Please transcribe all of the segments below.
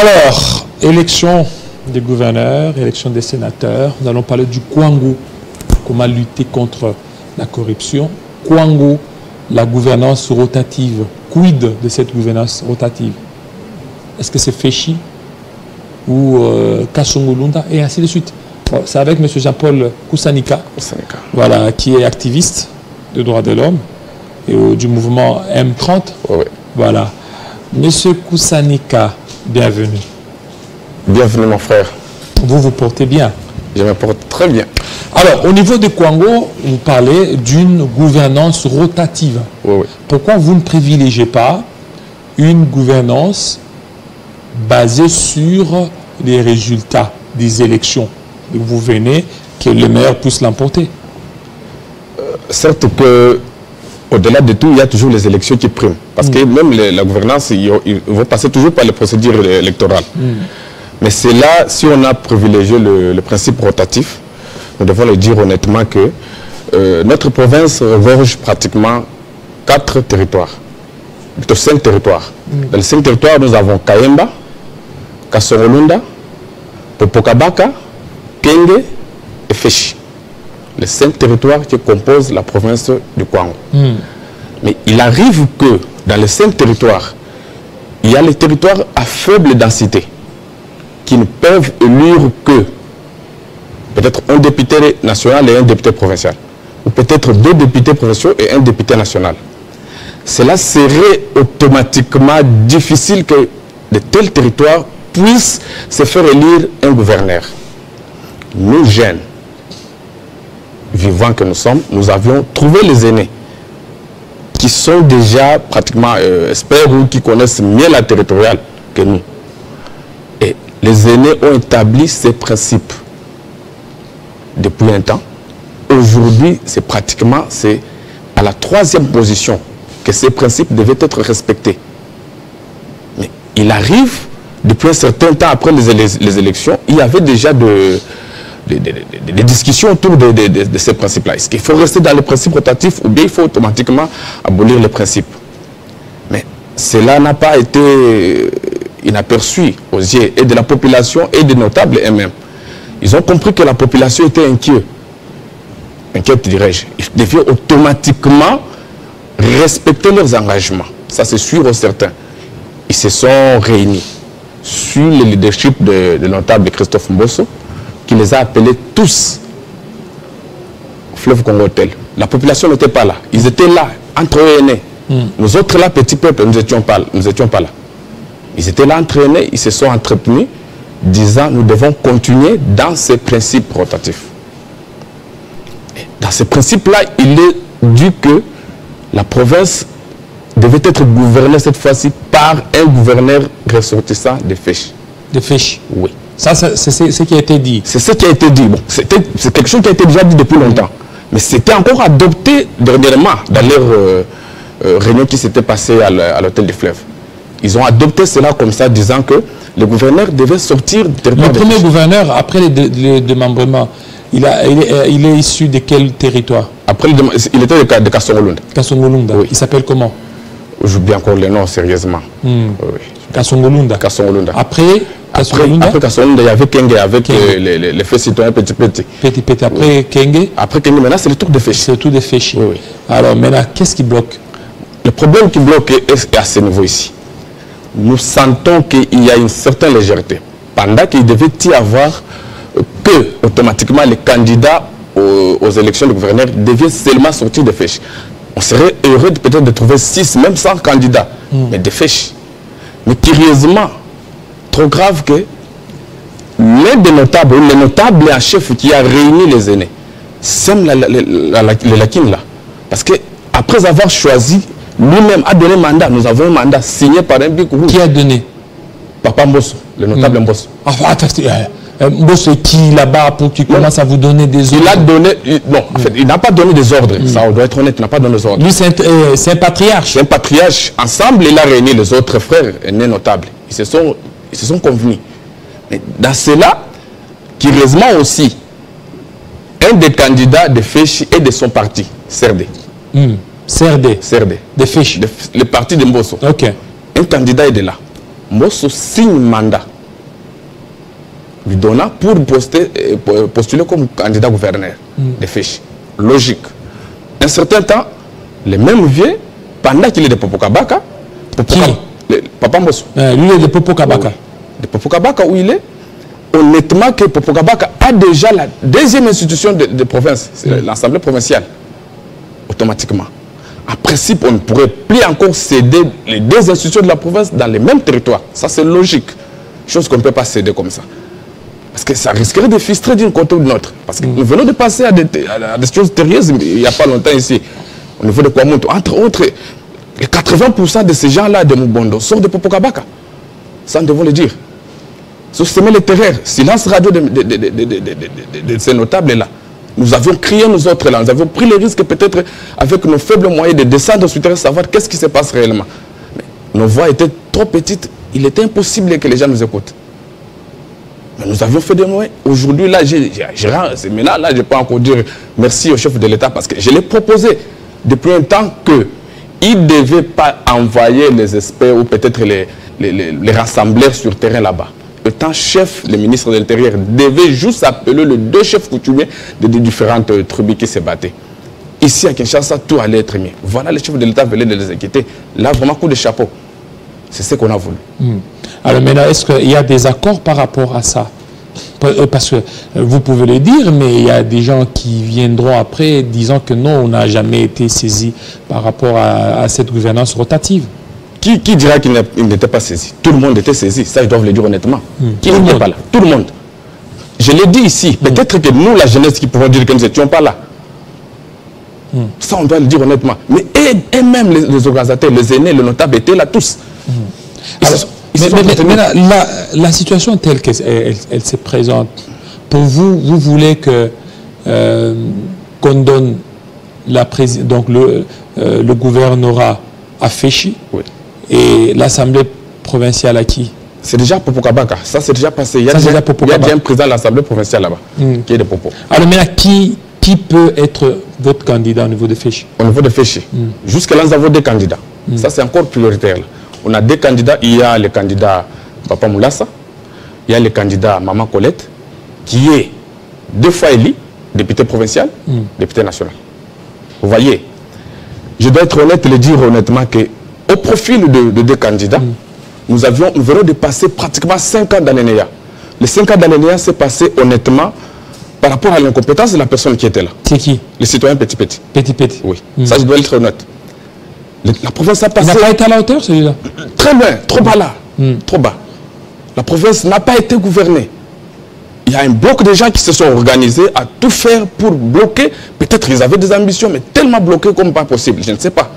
Alors, élection des gouverneurs, élection des sénateurs. Nous allons parler du Kwango. Comment lutter contre la corruption. Kwango, la gouvernance rotative. Quid de cette gouvernance rotative? Est-ce que c'est Féchi ou Kasongolunda et ainsi de suite? Bon, c'est avec M. Jean-Paul Koussanika, voilà, qui est activiste de droits de l'homme et du mouvement M30. Oui. Voilà. Monsieur Koussanika, bienvenue. Bienvenue mon frère. Vous vous portez bien? Je me porte très bien. Alors, au niveau de Kwango, vous parlez d'une gouvernance rotative. Oui, oui. Pourquoi vous ne privilégiez pas une gouvernance basée sur les résultats des élections? Vous venez que le meilleur puisse l'emporter. Certes que, au-delà de tout, il y a toujours les élections qui priment. Parce que même la gouvernance, ils vont passer toujours par les procédures électorales. Mais c'est là, si on a privilégié le principe rotatif, nous devons le dire honnêtement que notre province regorge pratiquement 4 territoires, plutôt 5 territoires. Dans les 5 territoires, nous avons Kayemba, Kasongolunda, Popokabaka, Kenge et Féchi. Les 5 territoires qui composent la province du Kwango. Mais il arrive que dans les 5 territoires, il y a les territoires à faible densité qui ne peuvent élire que peut-être un député national et un député provincial. Ou peut-être 2 députés provinciaux et un député national. Cela serait automatiquement difficile que de tels territoires puissent se faire élire un gouverneur. Nous, jeunes, vivants que nous sommes, nous avions trouvé les aînés qui sont déjà pratiquement experts ou qui connaissent mieux la territoriale que nous. Et les aînés ont établi ces principes depuis un temps. Aujourd'hui, c'est pratiquement à la 3e position que ces principes devaient être respectés. Mais il arrive, depuis un certain temps après les élections, il y avait déjà des discussions autour de ces principes-là. Est-ce qu'il faut rester dans les principes rotatifs ou bien il faut automatiquement abolir les principes? Mais cela n'a pas été inaperçu aux yeux et de la population et des notables eux-mêmes. Ils ont compris que la population était inquiète, dirais-je. Ils devaient automatiquement respecter leurs engagements. Ça, c'est sûr et certain. Ils se sont réunis sur le leadership de notable Christophe Mbosso, qui les a appelés tous au fleuve Congo-Tel. La population n'était pas là. Ils étaient là, entre eux aînés. Nous autres là, petits peuples, nous n'étions pas là. Ils étaient là entraînés, ils se sont entretenus, disant nous devons continuer dans ces principes rotatifs. Et dans ces principes-là, il est dit que la province devait être gouvernée cette fois-ci par un gouverneur ressortissant de Féchi. De Féchi? Oui. Ça, c'est ce qui a été dit. C'est ce qui a été dit. Bon, c'est quelque chose qui a été déjà dit depuis longtemps. Mais c'était encore adopté dernièrement dans leur réunion qui s'était passée à l'hôtel du Fleuve. Ils ont adopté cela comme ça, disant que le gouverneur devait sortir du territoire. Le premier gouverneur, après le démembrement, il est issu de quel territoire? Après il était de Kasongolunda. Kasongolunda. Oui. Il s'appelle comment? J'oublie encore le nom, sérieusement. Oui. Kasongolunda. Kasongolunda. Après Kasongolunda, il y avait Kenge avec les faits citoyens petit. Après Kenge? Après Kenge, maintenant c'est le tour de Féchi. C'est le tour de Féchi. Oui, oui. Alors maintenant, qu'est-ce qui bloque? Le problème qui bloque est à ce niveau ici. Nous sentons qu'il y a une certaine légèreté. Pendant qu'il devait y avoir que, automatiquement, les candidats aux élections de gouverneur devaient seulement sortir de Féchi. On serait heureux peut-être de trouver 6, même 100 candidats, mais de Féchi. Mais curieusement, trop grave que l'un des notables, le notable en chef qui a réuni les aînés, sème les lacunes là. Parce qu'après avoir choisi, lui-même a donné mandat. Nous avons un mandat signé par un Bikourou. Qui a donné? Papa Mbosso, le notable Mbosso. Mbosso est qui là-bas pour qu'il commence à vous donner des ordres? Il a donné, non, en fait, il n'a pas donné des ordres. Ça, on doit être honnête, il n'a pas donné des ordres. Lui, c'est un patriarche. C'est un patriarche. Ensemble, il a réuni les autres frères aînés notables. Ils se sont convenus. Mais dans cela, curieusement aussi, un des candidats de Féchi et de son parti, CRD. CRD. De Féchi. Le parti de Mbosso. Ok. Un candidat est de là. Mbosso signe mandat, lui donnant pour postuler comme candidat gouverneur de Féchi. Logique. Un certain temps, les mêmes vieux, pendant qu'il est de Popokabaka, Papa Mbosso. Lui est de Popokabaka. De Popokabaka où il est, honnêtement que Popokabaka a déjà la deuxième institution de province, c'est l'Assemblée provinciale, automatiquement. En principe, on ne pourrait plus encore céder les deux institutions de la province dans les mêmes territoires. Ça, c'est logique. Chose qu'on ne peut pas céder comme ça. Parce que ça risquerait de frustrer d'une côté ou de l'autre. Parce que nous venons de passer à des choses sérieuses il n'y a pas longtemps ici. Au niveau de Kwamoto. Entre autres, les 80% de ces gens-là de Mubondo sont de Popokabaka. Ça, nous devons le dire. Sur semer les terreurs, silence radio de ces notables-là. Nous avions crié, nous autres là, nous avions pris le risque peut-être avec nos faibles moyens de descendre sur le terrain, savoir qu'est-ce qui se passe réellement. Mais nos voix étaient trop petites, il était impossible que les gens nous écoutent. Mais nous avions fait des moyens. Aujourd'hui, là, maintenant, là, je ne peux pas encore dire merci au chef de l'État parce que je l'ai proposé depuis un temps qu'il ne devait pas envoyer les experts ou peut-être les rassembleurs sur le terrain là-bas. Étant chef, le ministre de l'Intérieur devait juste appeler les deux chefs coutumiers des différentes tribus qui se battaient. Ici, à Kinshasa, tout allait être mis. Voilà, le chef de l'État venait de les inquiéter. Là, vraiment, coup de chapeau. C'est ce qu'on a voulu. Alors maintenant, est-ce qu'il y a des accords par rapport à ça? Parce que vous pouvez le dire, mais il y a des gens qui viendront après disant que non, on n'a jamais été saisi par rapport à cette gouvernance rotative. Qui dira qu'il n'était pas saisi? Tout le monde était saisi, ça je dois le dire honnêtement. Qui n'était pas là? Tout le monde. Je l'ai dit ici, peut-être que nous, la jeunesse, qui pouvons dire que nous n'étions pas là. Ça on doit le dire honnêtement. Mais et même les organisateurs, les aînés, les notables étaient là tous. Mais la situation telle qu'elle se présente, pour vous, vous voulez que qu'on donne donc le gouvernorat à Féchi, oui, et l'Assemblée provinciale à qui? C'est déjà Popokabaka. Ça, c'est déjà passé. Il y a déjà un président de l'Assemblée provinciale là-bas, qui est de Popo. Alors maintenant, qui peut être votre candidat au niveau de Féchi? Au niveau de Féchi. Jusque-là, nous avons deux candidats. Ça, c'est encore prioritaire. Là. On a deux candidats. Il y a le candidat Papa Moulassa. Il y a le candidat Maman Colette, qui est 2 fois élu, député provincial, député national. Vous voyez, je dois être honnête et le dire honnêtement qu'au profil de deux candidats, nous venons de passer pratiquement 5 ans d'alinéa. Les 5 ans d'alinéa s'est passé honnêtement par rapport à l'incompétence de la personne qui était là. C'est qui? Le citoyen Petit Petit. Petit Petit. Oui, ça je dois être honnête. La province a passé... Il n'a pas été à la hauteur celui-là? Très loin, trop bas là. Trop bas. La province n'a pas été gouvernée. Il y a un bloc de gens qui se sont organisés à tout faire pour bloquer. Peut-être qu'ils avaient des ambitions, mais tellement bloqués comme pas possible. Je ne sais pas.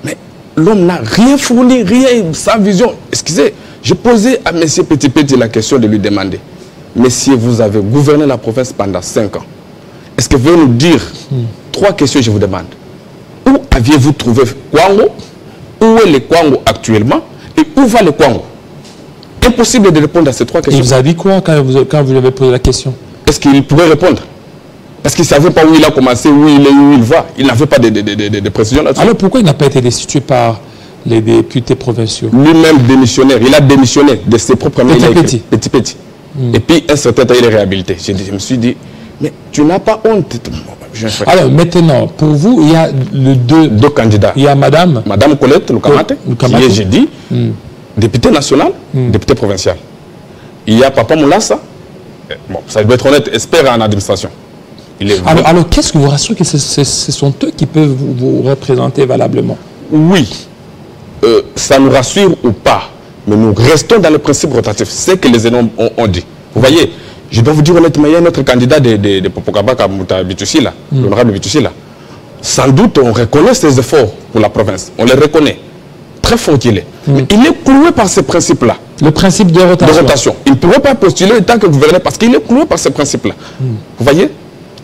Mais l'homme n'a rien fourni, rien, sans vision. Excusez, j'ai posé à M. Petit Petit la question de lui demander: Messieurs, vous avez gouverné la province pendant 5 ans. Est-ce que vous pouvez nous dire 3 questions, je vous demande. Où aviez-vous trouvé Kwango? Où est le Kwango actuellement? Et où va le Kwango? Impossible de répondre à ces 3 questions. Il vous a dit quoi quand vous lui avez posé la question? Est-ce qu'il pourrait répondre? Parce qu'il ne savait pas où il a commencé, où il est, où il va. Il n'avait pas de précision là-dessus. Alors pourquoi il n'a pas été destitué par les députés provinciaux? Lui-même démissionnaire. Il a démissionné de ses propres mains. Petit Petit. Et puis, un certain temps, il est réhabilité. Je me suis dit, mais tu n'as pas honte. Alors maintenant, pour vous, il y a deux candidats. Il y a Madame Colette Lukamate, qui est, j'ai dit, député national, député provincial. Il y a Papa Moulassa, bon, ça doit être honnête, expert en administration. Alors qu'est-ce que vous rassurez que ce sont eux qui peuvent vous représenter valablement? Oui, ça nous rassure ou pas, mais nous restons dans le principe rotatif, c'est ce que les énormes ont dit. Vous voyez, je dois vous dire honnêtement, il y a notre candidat de Popokabaka, Bitussi, l'honorable Bitussi. Sans doute, on reconnaît ses efforts pour la province, on les reconnaît. Très fort qu'il est. Mais il est cloué par ces principes-là. Le principe de rotation. Il ne pourrait pas postuler en tant que gouverneur parce qu'il est cloué par ces principes-là. Vous voyez?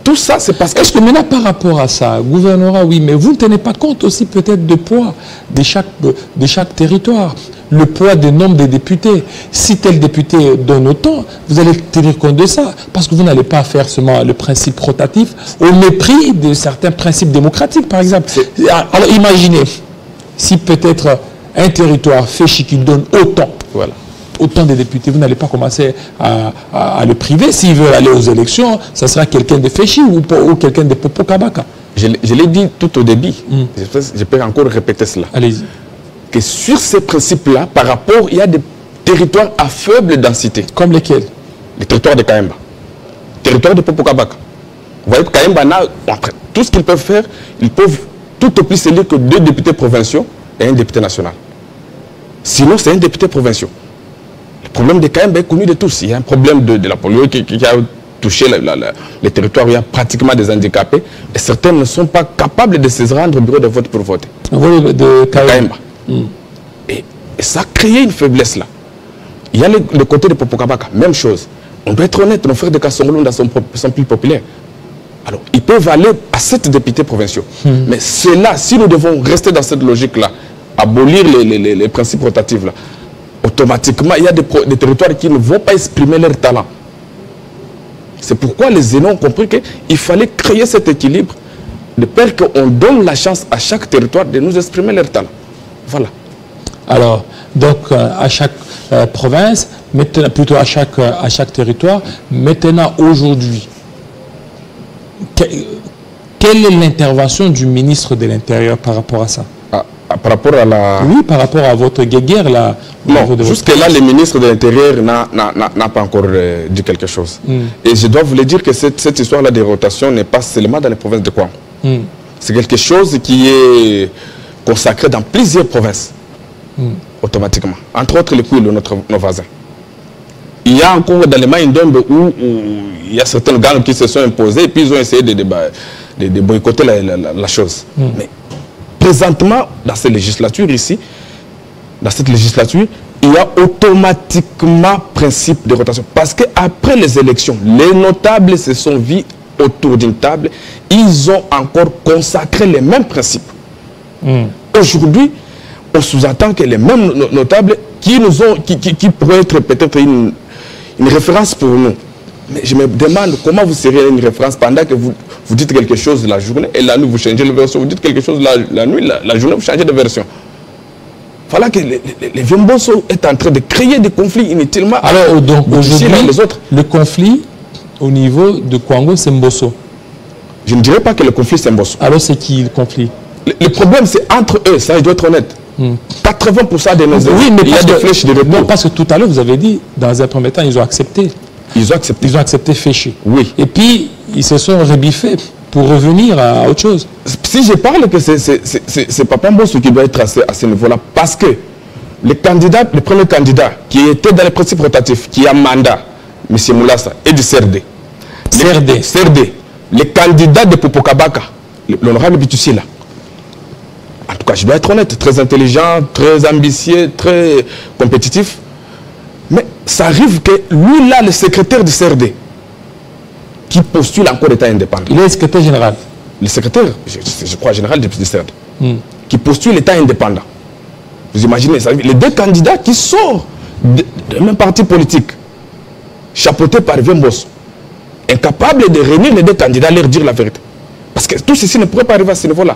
Tout ça, c'est parce que... Est-ce que maintenant, par rapport à ça, gouvernorat, oui, mais vous ne tenez pas compte aussi peut-être du poids de chaque territoire, le poids du nombre de députés. Si tel député donne autant, vous allez tenir compte de ça, parce que vous n'allez pas faire seulement le principe rotatif au mépris de certains principes démocratiques, par exemple. Alors imaginez, si peut-être un territoire Féchi qui donne autant, Voilà. autant de députés, vous n'allez pas commencer à le priver. S'il veut aller aux élections, ça sera quelqu'un de Féchi ou quelqu'un de Popo Kabaka. Je l'ai dit tout au début. Je peux encore répéter cela. Allez-y. Que sur ces principes-là, par rapport, il y a des territoires à faible densité. Comme lesquels? Le territoire de Kaemba. Le territoire de Popo Kabaka. Vous voyez que Kaemba, tout ce qu'ils peuvent faire, ils peuvent tout au plus élire que 2 députés provinciaux et un député national. Sinon, c'est un député provincial. Le problème de Kaemba est connu de tous. Il y a un problème de la polio qui a touché les territoires où il y a pratiquement des handicapés. Et certains ne sont pas capables de se rendre au bureau de vote pour voter. De Kaemba. Et ça a créé une faiblesse là. Il y a le côté de Popo Kabaka, même chose. On doit être honnête, nos frères de Kassongolunda sont plus populaires. Alors, ils peuvent aller à 7 députés provinciaux. Mais c'est là, si nous devons rester dans cette logique-là, abolir les principes rotatifs-là, automatiquement, il y a des territoires qui ne vont pas exprimer leur talent. C'est pourquoi les aînés ont compris qu'il fallait créer cet équilibre de peur qu'on donne la chance à chaque territoire de nous exprimer leur talent. Voilà. Alors, donc, à chaque province, maintenant, plutôt à chaque territoire, maintenant, aujourd'hui, quelle est l'intervention du ministre de l'Intérieur par rapport à ça? Par rapport à la... Oui, par rapport à votre guéguerre là. Non, jusque-là, le ministre de l'Intérieur n'a pas encore dit quelque chose. Et je dois vous le dire que cette histoire-là de rotation n'est pas seulement dans les provinces de Kouang. C'est quelque chose qui est consacré dans plusieurs provinces, automatiquement. Entre autres, les Kouilou, nos voisins. Il y a encore dans les Maïndombe où il y a certains gangs qui se sont imposés et puis ils ont essayé de boycotter la chose. Mais présentement, dans cette législature ici, dans cette législature, il y a automatiquement principe de rotation. Parce qu'après les élections, les notables se sont vus autour d'une table, ils ont encore consacré les mêmes principes. Aujourd'hui, on sous-attend que les mêmes notables qui pourraient être peut-être une référence pour nous. Mais je me demande comment vous seriez une référence pendant que vous dites quelque chose la journée et la nuit vous changez de version. Vous dites quelque chose la nuit, la journée vous changez de version. Voilà que les Viembosso est en train de créer des conflits inutilement. Alors donc aujourd'hui, les autres. Le conflit au niveau de Kwango, c'est Mbosso. Je ne dirais pas que le conflit c'est Mbosso. Alors c'est qui le conflit? Le problème c'est entre eux, ça je dois être honnête. 80% de nos oui, mais il y a des flèches de repos. Non, parce que tout à l'heure vous avez dit, dans un premier temps, ils ont accepté. Ils ont accepté. Ils ont accepté Féchi. Oui. Et puis, ils se sont rebiffés pour revenir à autre chose. Si je parle que c'est Papa Mbosso qui doit être à ce niveau-là, parce que le premier candidat qui était dans les principes rotatifs, qui a mandat, M. Moulassa, est du CRD. CRD. Le candidat de Popo Kabaka, l'honorable Bitussi là. En tout cas, je dois être honnête, très intelligent, très ambitieux, très compétitif. Mais ça arrive que lui, là, le secrétaire du CRD, qui postule encore l'État indépendant. Il est le secrétaire général. Le secrétaire, je crois, général du CRD, qui postule l'État indépendant. Vous imaginez, ça, les 2 candidats qui sortent d'un même parti politique, chapeautés par Viembosso, incapables de réunir les 2 candidats, leur dire la vérité. Parce que tout ceci ne pourrait pas arriver à ce niveau-là.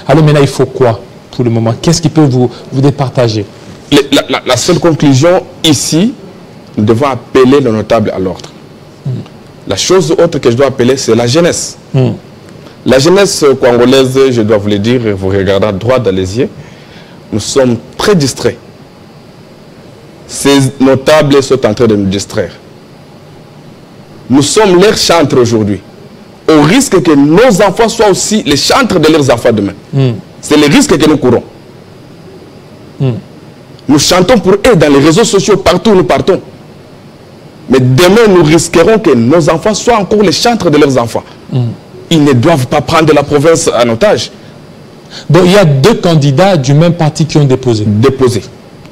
Alors maintenant, il faut quoi pour le moment? Qu'est-ce qui peut vous départager? La seule conclusion ici, nous devons appeler le notable à l'ordre. La chose autre que je dois appeler, c'est la jeunesse. La jeunesse congolaise, je dois vous le dire, vous regardez droit dans les yeux, nous sommes très distraits. Ces notables sont en train de nous distraire. Nous sommes leurs chantres aujourd'hui. Au risque que nos enfants soient aussi les chantres de leurs enfants demain. C'est le risque que nous courons. Nous chantons pour eux dans les réseaux sociaux, partout où nous partons. Mais demain, nous risquerons que nos enfants soient encore les chantres de leurs enfants. Ils ne doivent pas prendre la province en otage. Donc il y a 2 candidats du même parti qui ont déposé.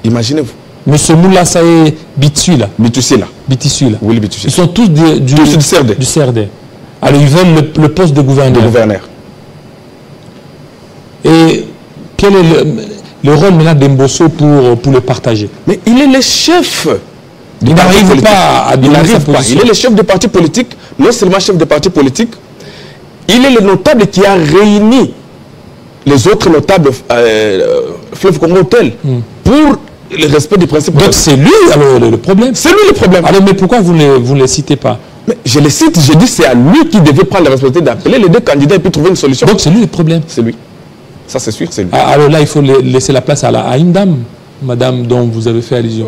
Imaginez-vous. M. Moulassa et Bitussi là. Bitussi là. Oui, Bitussi. Ils sont tous du CRD. Alors ils veulent le poste de gouverneur. Et quel est le rôle maintenant d'Mbosso pour le partager? Mais il est le chef. Il n'arrive pas à donner sa position. Il est le chef de parti politique, non seulement chef de parti politique, il est le notable qui a réuni les autres notables Fleuve Congo Hôtel pour le respect du principe. Donc c'est lui alors, le problème. C'est lui le problème. Alors mais pourquoi vous ne les citez pas? Mais je les cite, je dis c'est à lui qui devait prendre la responsabilité d'appeler les deux candidats et puis trouver une solution. Donc c'est lui le problème. C'est lui. Ça c'est sûr, c'est lui. Alors là, il faut laisser la place à une dame, madame dont vous avez fait allusion.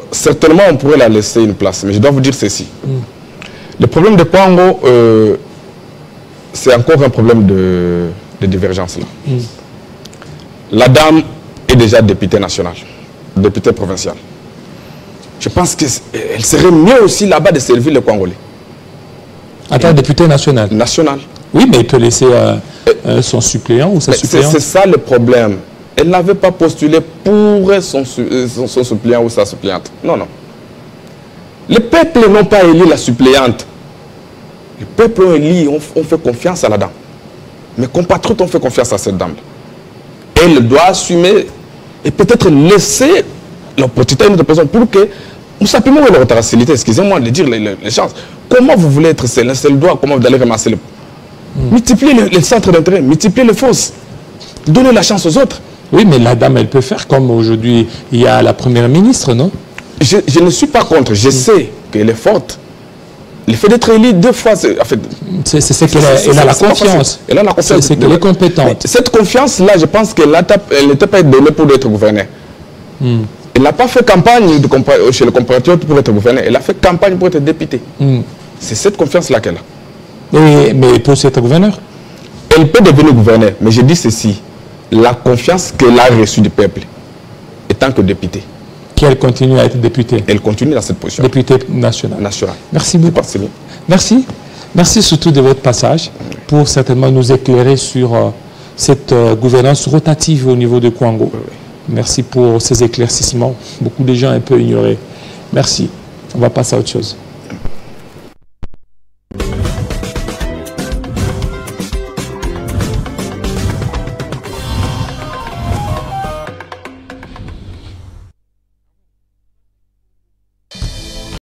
Certainement, on pourrait la laisser une place, mais je dois vous dire ceci. Le problème de Kwango, c'est encore un problème de divergence là. La dame est déjà députée nationale, députée provinciale. Je pense qu'elle serait mieux aussi là-bas de servir les Congolais. Attends, député national. National. Oui, mais il peut laisser son suppléant ou sa suppléante. C'est ça le problème. Elle n'avait pas postulé pour son suppléant ou sa suppléante. Non, non. Les peuples n'ont pas élu la suppléante. Les peuples ont élu, ont fait confiance à la dame. Mes compatriotes ont fait confiance à cette dame. Elle doit assumer et peut-être laisser l'opportunité à une autre personne pour que, simplement leur facilité, excusez-moi de dire les chances. Comment vous voulez être seul? Un seul doigt, comment vous allez ramasser le... Multiplier les centres d'intérêt, multiplier les forces, donner la chance aux autres. Oui, mais la dame, elle peut faire comme aujourd'hui, il y a la première ministre, non? Je ne suis pas contre, je sais qu'elle est forte. Le fait d'être élue 2 fois, c'est... En fait, c'est qu'elle a la confiance. Elle a la confiance. C'est qu'elle est compétente. Mais cette confiance-là, je pense qu'elle n'était pas donnée pour être gouvernée. Elle n'a pas fait campagne chez le compatriote pour être gouvernée. Elle a fait campagne pour être députée. C'est cette confiance-là qu'elle a. Mais pour être gouverneur? Elle peut devenir gouverneur, mais je dis ceci. La confiance qu'elle a reçue du peuple, étant que députée. Qu'elle continue à être députée. Elle continue dans cette position. Députée nationale. Merci beaucoup. Merci. Merci surtout de votre passage pour certainement nous éclairer sur cette gouvernance rotative au niveau de Kwango. Merci pour ces éclaircissements. Beaucoup de gens un peu ignorés. Merci. On va passer à autre chose.